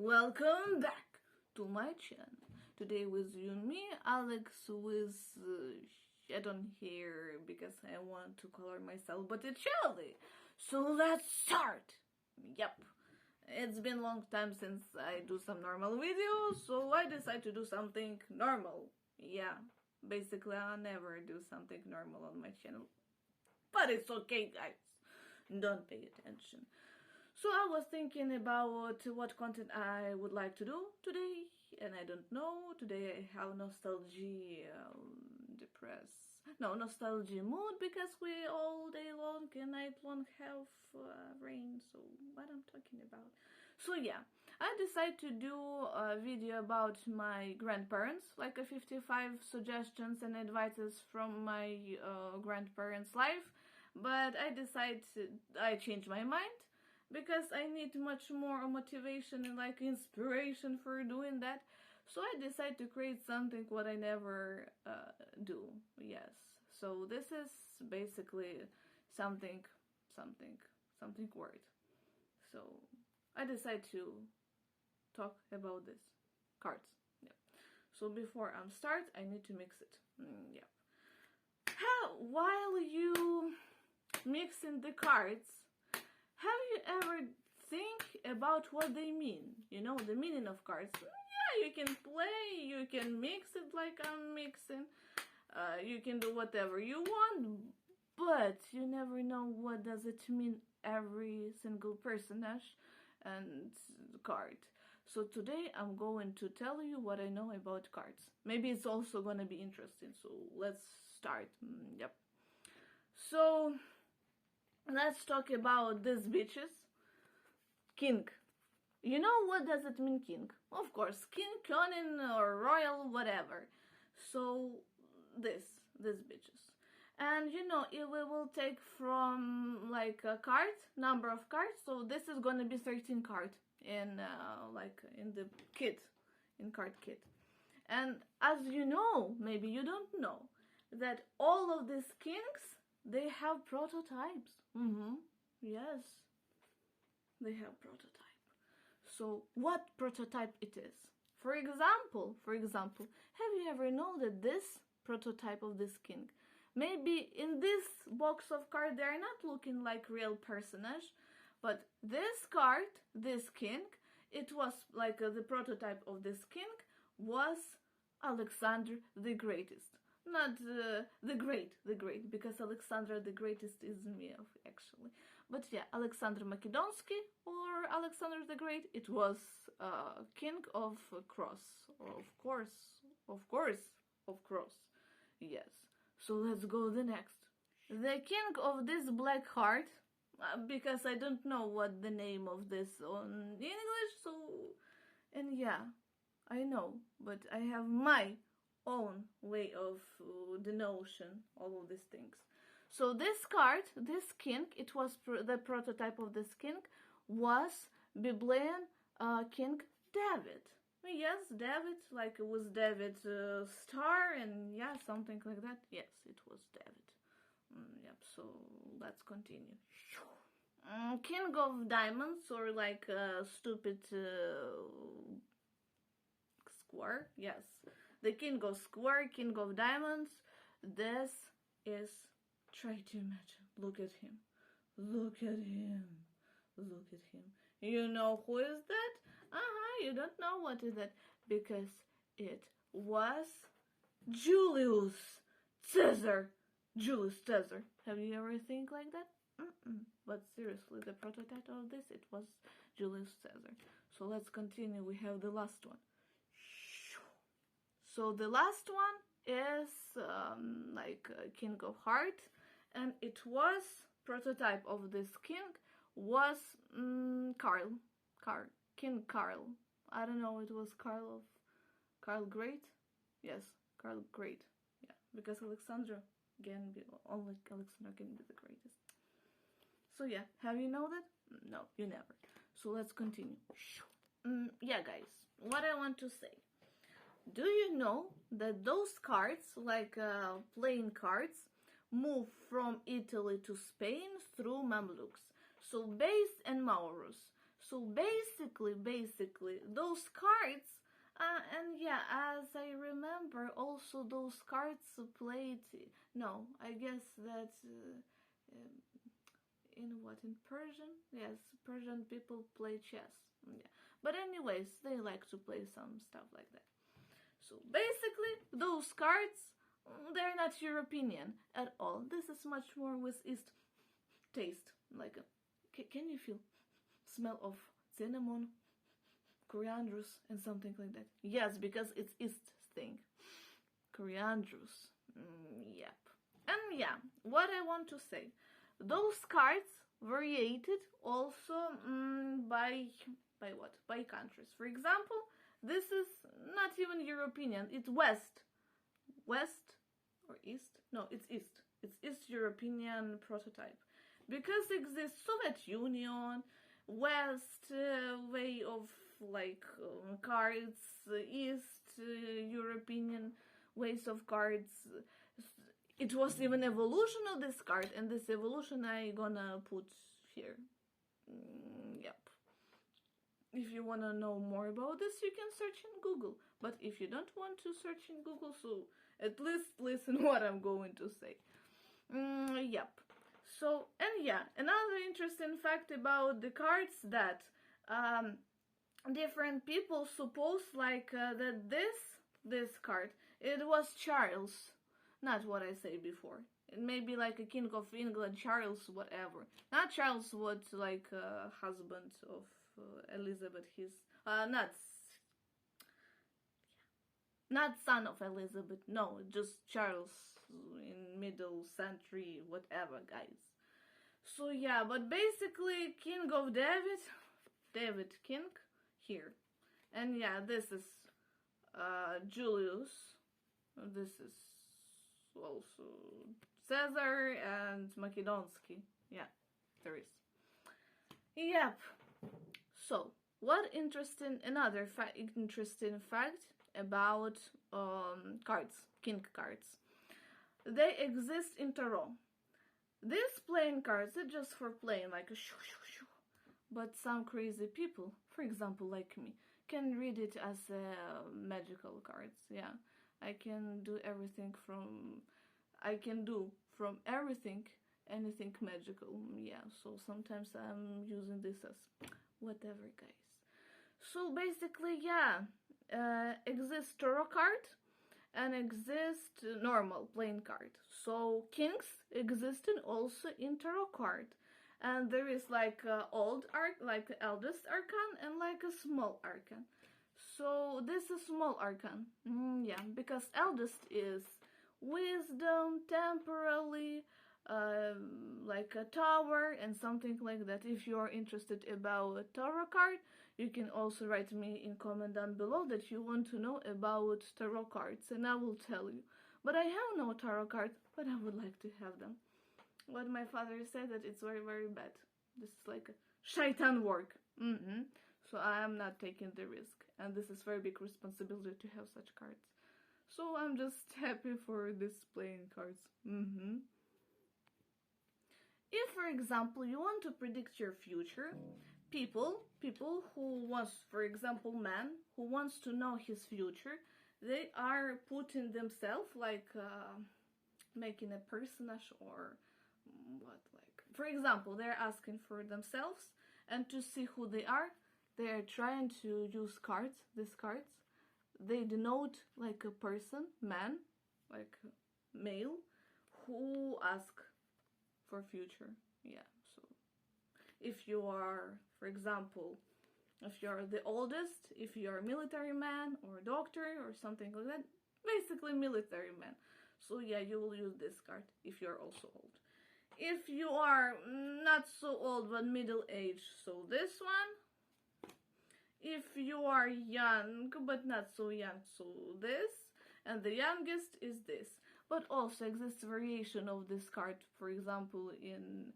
welcome back to my channel. Today with you and me, Alex with shed on hair because I want to color myself, but it's chilly. So let's start. Yep, it's been a long time since I do some normal videos, so I decided to do something normal. Yeah, basically I never do something normal on my channel, but it's okay, guys. Don't pay attention. So I was thinking about what content I would like to do today, and I don't know. Today I have nostalgia mood because we all day long and night long have rain, so what I'm talking about. So yeah, I decided to do a video about my grandparents, like a 55 suggestions and advices from my grandparents' life, but I changed my mind, because I need much more motivation and like inspiration for doing that. So I decided to create something what I never do. Yes. So this is basically something word. So I decided to talk about this. Cards. Yeah. So before I start, I need to mix it. Yeah. While you mixing the cards, have you ever think about what they mean? You know, the meaning of cards. Yeah, you can play, you can mix it like I'm mixing, you can do whatever you want, but you never know what does it mean every single personage and card. So today I'm going to tell you what I know about cards. Maybe it's also gonna be interesting, so let's start. Yep. So let's talk about these bitches. King. You know what does it mean, king? Of course, king, koning, or royal, whatever. So these bitches. And you know, if we will take from like a card, number of cards, so this is gonna be 13 card in like in the kit, in card kit. And as you know, maybe you don't know, that all of these kings, they have prototypes. Yes, they have prototype. So what prototype it is? For example, have you ever known that this prototype of this king, maybe in this box of cards they are not looking like real personage, but this card, this king, it was like the prototype of this king was Alexander the Greatest. Not the great, because Alexander the Greatest is me, actually. But yeah, Alexander Macedonsky or Alexander the Great, it was king of Cross, of course. Yes. So let's go the next. The king of this black heart, because I don't know what the name of this on English, so, and yeah, I know, but I have my own way of the notion, all of these things. So this card, this king, it was the prototype of this king was Biblian King David. Yes, David, like it was David star, and yeah, something like that. Yes, it was David. Yep, so let's continue. King of Diamonds, or like stupid square. Yes, the king of square, king of diamonds. This is, try to imagine, look at him. You know who is that? You don't know what is that, because it was Julius Caesar. Have you ever think like that? But seriously, the prototype of this, it was Julius Caesar. So let's continue. We have the last one. So the last one is like King of Heart, and it was prototype of this king was King Carl. I don't know, it was Carl Great. Yes, Carl Great. Yeah, because Alexander can be only Alexander can be the greatest. So yeah, have you know that? No, you never. So let's continue. Yeah, guys, what I want to say. Do you know that those cards, like playing cards, moved from Italy to Spain through Mamluks? So Beys and Maurus. So basically, those cards, and yeah, as I remember, also those cards played. No, I guess that in Persian? Yes, Persian people play chess. Yeah. But anyways, they like to play some stuff like that. So basically, those cards, they're not European at all. This is much more with East taste. Like, can you feel smell of cinnamon, coriandrus, and something like that? Yes, because it's East thing. Coriandrus. Yep. And yeah, what I want to say, those cards variated also by what? By countries. For example, this is not even European. It's West or East? No, it's East. It's East European prototype. Because exists Soviet Union, West way of like cards, East European ways of cards. It was even evolution of this card, and this evolution I gonna put here. Yep. If you wanna know more about this, you can search in Google. But if you don't want to search in Google, so at least listen what I'm going to say. Yep. So, and yeah, another interesting fact about the cards that different people suppose like that this card, it was Charles, not what I say before. It may be like a King of England, Charles, whatever. Not Charles, what like husband of Elizabeth, his not son of Elizabeth, no, just Charles in middle century, whatever, guys. So yeah, but basically King of David King here. And yeah, this is Julius. This is also Caesar and Macedonsky. Yeah, there is. Yep. So, what another interesting fact about cards, king cards. They exist in tarot. These playing cards are just for playing, like a shoo shoo shoo. But some crazy people, for example like me, can read it as magical cards. Yeah, I can do from everything anything magical. Yeah, so sometimes I'm using this as whatever, guys. So basically, yeah, exists tarot card and exist normal plain card. So kings existed also in tarot card, and there is like like the eldest arcane and like a small arcane. So this is small arcane. Yeah, because eldest is wisdom, temporarily, like a tower and something like that. If you are interested about a tarot card, you can also write me in comment down below that you want to know about tarot cards, and I will tell you. But I have no tarot cards, but I would like to have them. What my father said that it's very, very bad. This is like a shaitan work. So I am not taking the risk, and this is very big responsibility to have such cards. So I'm just happy for this playing cards. If, for example, you want to predict your future, people who wants, for example, man who wants to know his future, they are putting themselves like making a personage or what, like, for example, they're asking for themselves, and to see who they are trying to use cards. These cards, they denote like a person, man, like male, who ask for future. Yeah, so if you are, for example, if you're the oldest, if you're a military man or a doctor or something like that, basically military man, so yeah, you will use this card if you're also old. If you are not so old but middle age, so this one. If you are young but not so young, so this. And the youngest is this. But also exists variation of this card. For example, in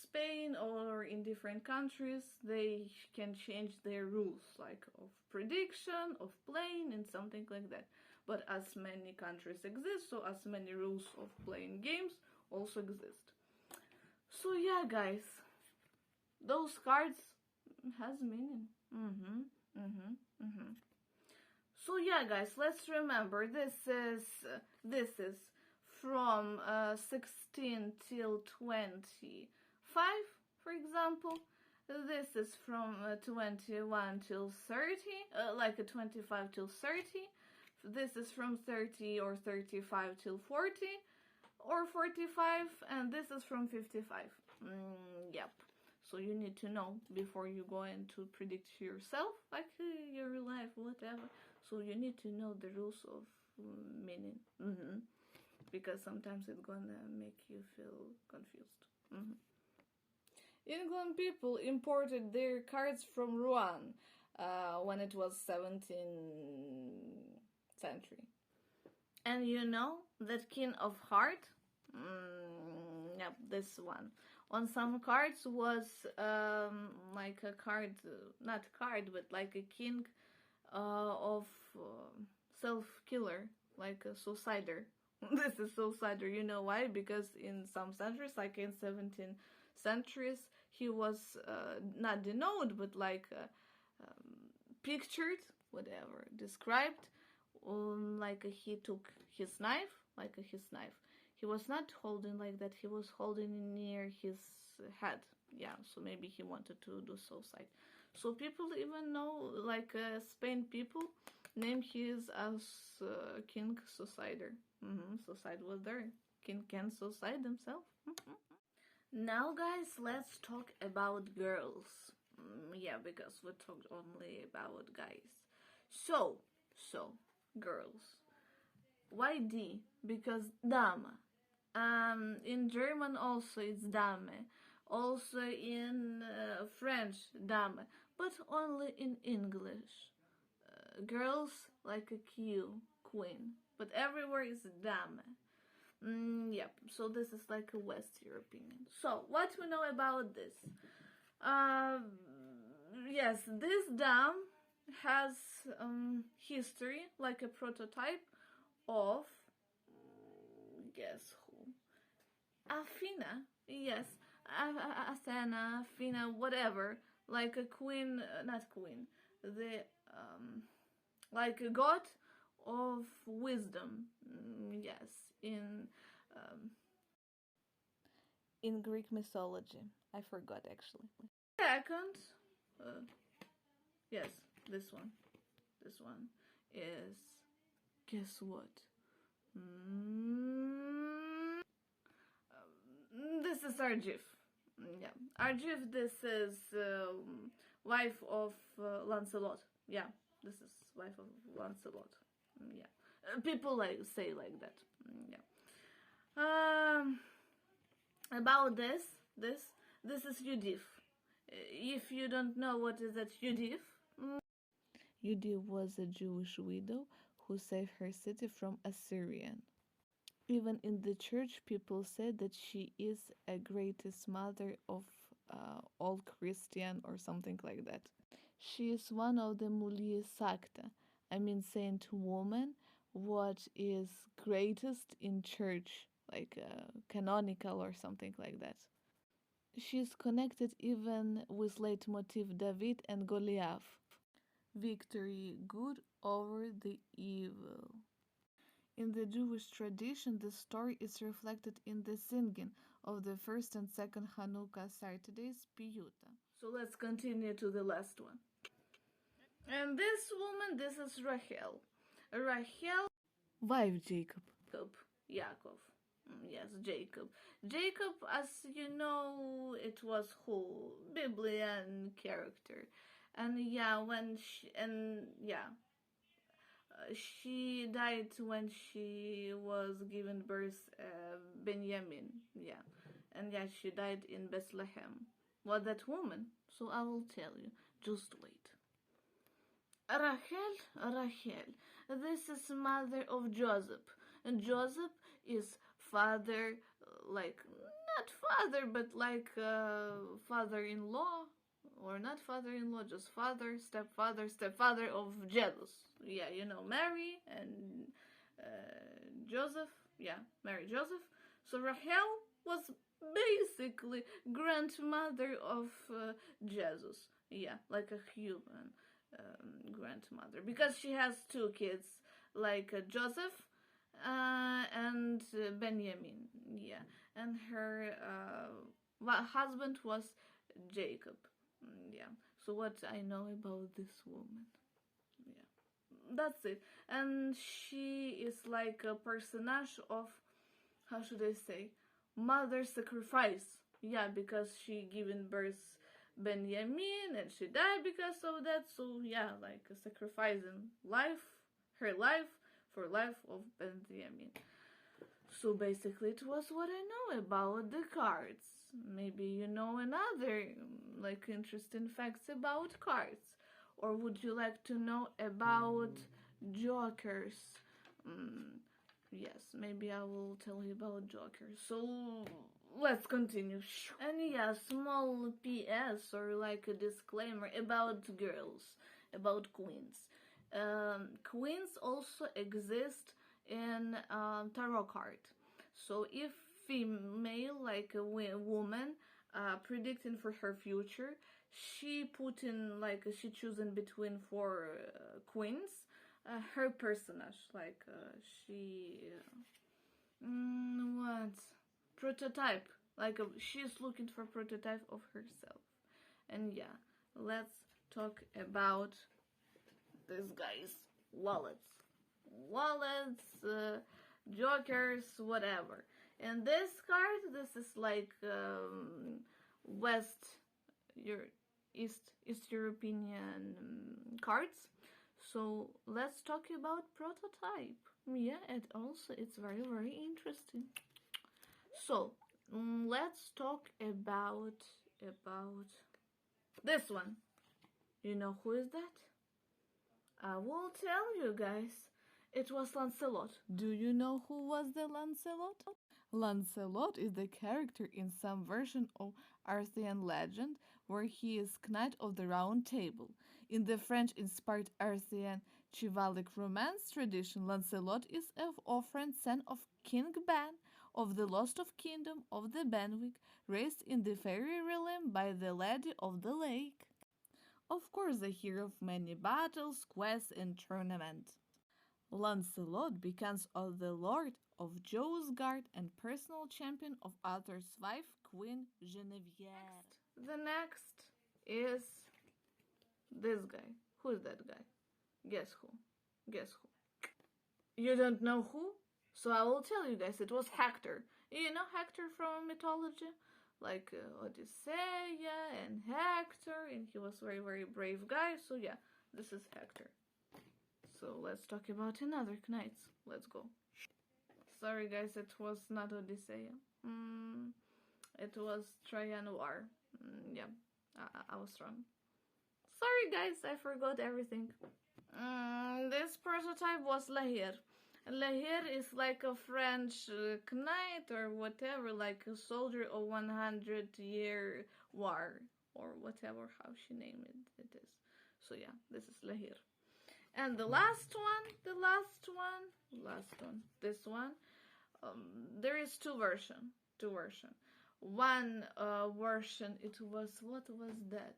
Spain or in different countries, they can change their rules, like of prediction, of playing, and something like that. But as many countries exist, so as many rules of playing games also exist. So yeah, guys, those cards, has meaning. So yeah, guys, let's remember this is from 16 till 25, for example. This is from 21 till 30, like a 25 till 30. This is from 30 or 35 till 40 or 45, and this is from 55. Yep. So you need to know before you go in to predict yourself, like your life, whatever. So you need to know the rules of meaning, because sometimes it's gonna make you feel confused. England people imported their cards from Rouen when it was 17th century. And you know that King of Heart? Yep, this one. On some cards was like a card, not card, but like a king of self-killer, like a suicider. This is suicider, you know why? Because in some centuries, like in 17th centuries, he was not denoted, but like pictured, whatever, described, like he took his knife, He was not holding like that, he was holding near his head. Yeah, so maybe he wanted to do suicide. So people even know, like Spain people name his as King Suicider. Suicide was there. King can suicide himself. Now, guys, let's talk about girls. Yeah, because we talked only about guys. So, girls. Why D? Because Dame. In German also it's Dame. Also in French, Dame. But only in English. Girls like a Q, queen. But everywhere is Dame. Yep, so this is like a West European. So, what we know about this? Yes, this dam has history, like a prototype of, guess who? Athena, yes, Athena, Athena, whatever, like a queen, not queen, the, like a god of wisdom, yes, in Greek mythology. I forgot actually. Second, yes, this one is, guess what? This is Argif. Yeah, Argif. This is wife of Lancelot. Yeah, this is wife of Lancelot. Yeah, people like say like that. Yeah. About this is Judith. If you don't know what is that Judith, Judith was a Jewish widow who saved her city from Assyrian. Even in the church, people say that she is a greatest mother of all Christian or something like that. She is one of the Mulier Sakta, I mean saint woman, what is greatest in church, like canonical or something like that. She is connected even with leitmotif David and Goliath. Victory, good over the evil. In the Jewish tradition, the story is reflected in the singing of the first and second Hanukkah Saturdays, Piyuta. So let's continue to the last one. And this woman, this is Rachel. Rachel, wife Jacob. Yaakov. Yes, Jacob. Jacob, as you know, it was who? Biblian character. And yeah, she died when she was given birth Benjamin. Yeah. And yeah, she died in Bethlehem. What that woman? So I will tell you. Just wait. Rachel. This is mother of Joseph. And Joseph is father, like, not father, but like father-in-law. Or not father-in-law, just father, stepfather of Jesus. Yeah, you know, Mary and Joseph. Yeah, Mary, Joseph. So Rachel was basically grandmother of Jesus. Yeah, like a human grandmother, because she has two kids, like Joseph and Benjamin. Yeah, and her husband was Jacob. Yeah. So what I know about this woman? Yeah, that's it. And she is like a personage of, how should I say, mother sacrifice. Yeah, because she given birth Benjamin and she died because of that. So yeah, like sacrificing life, her life for life of Benjamin. So basically, it was what I know about the cards. Maybe you know another like interesting facts about cards, or would you like to know about jokers? Mm, yes, maybe I will tell you about jokers. So let's continue. And yeah, small PS or like a disclaimer about girls, about queens. Queens also exist in tarot card. So if female, like a woman, predicting for her future, she put in like she choosing between four queens. Her personage, like she, what prototype? Like she's looking for prototype of herself. And yeah, let's talk about these guys. Wallets, jokers, whatever. And this card, this is like West, your East European cards. So let's talk about prototype. Yeah, and also it's very interesting. So let's talk about this one. You know who is that? I will tell you guys. It was Lancelot. Do you know who was the Lancelot? Lancelot is the character in some version of Arthurian legend where he is Knight of the Round Table. In the French-inspired Arthurian chivalric romance tradition, Lancelot is an orphan son of King Ban of the Lost of Kingdom of the Benwick, raised in the fairy realm by the Lady of the Lake. Of course, the hero of many battles, quests, and tournaments. Lancelot becomes the Lord of Josgard and personal champion of Arthur's wife, Queen Guinevere. The next is this guy. Who's that guy? Guess who? Guess who? You don't know who? So I will tell you guys. It was Hector. You know Hector from mythology? Like Odysseus and Hector, and he was very brave guy. So yeah, this is Hector. So let's talk about another knights. Let's go. Sorry guys, it was not Odysseus. It was Trojan War. Yeah, I was wrong. Sorry guys, I forgot everything. This prototype was Lahir. Lahir is like a French knight or whatever, like a soldier of 100-year war or whatever, how she named it is. So yeah, this is Lahir. And the last one, this one, there is two version. One version, it was, what was that?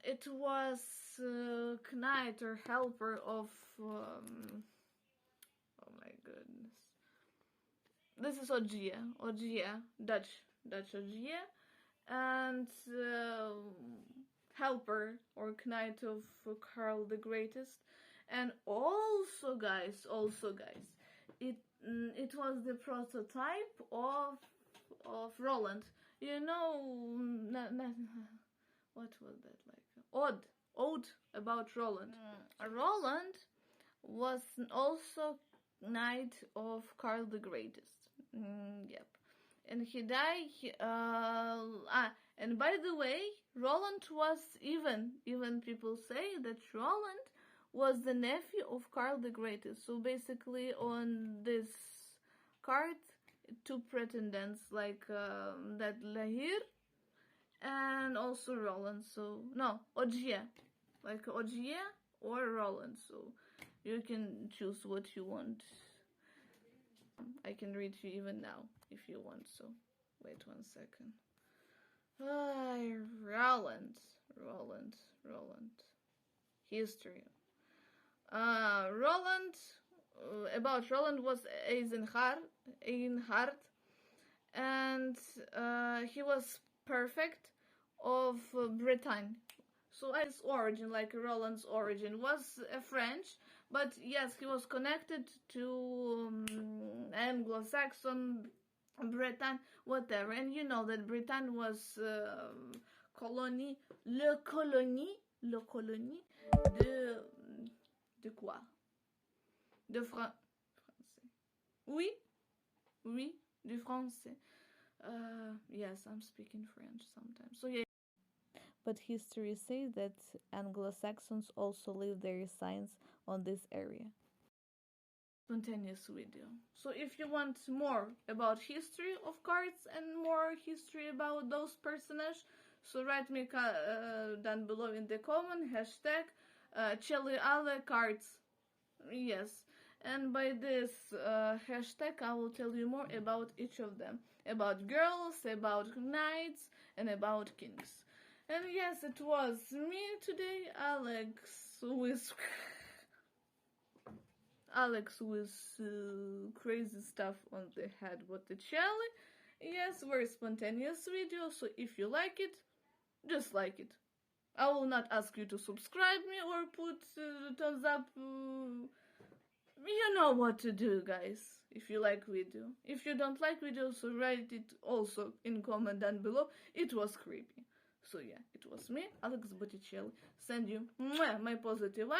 It was knight or helper of, oh my goodness. This is Ogia, Dutch Ogia, and helper or knight of Karl the Greatest. And also guys, it was the prototype of Roland. You know, what was that like? Ode about Roland. Roland was also knight of Karl the Greatest. Yep. And he died. And by the way, Roland was even people say that Roland was the nephew of Karl the Greatest. So basically, on this card, two pretendants like that Lahir and also Roland. So no, Ogier, like Ogier or Roland. So you can choose what you want. I can read you even now if you want. So wait 1 second. Roland. History. Roland. About Roland was Eisenhard, and he was perfect of Britain. So his origin, like Roland's origin, was French, but yes, he was connected to Anglo-Saxon, Britain, whatever. And you know that Britain was colonie, le colonie de quoi? Français. Oui, du français. Yes, I'm speaking French sometimes. So yeah. But history says that Anglo-Saxons also leave their signs on this area. Spontaneous video. So if you want more about history of cards and more history about those personages, so write me down below in the comment hashtag Celi Ale cards. Yes. And by this hashtag I will tell you more about each of them. About girls, about knights, and about kings. And yes, it was me today, Alex with crazy stuff on the head with the jelly. Yes, very spontaneous video, so if you like it, just like it. I will not ask you to subscribe me or put thumbs up. You know what to do, guys, if you like video. If you don't like video, so write it also in comment down below. It was creepy. So yeah, it was me, Alex Botticelli. Send you my positive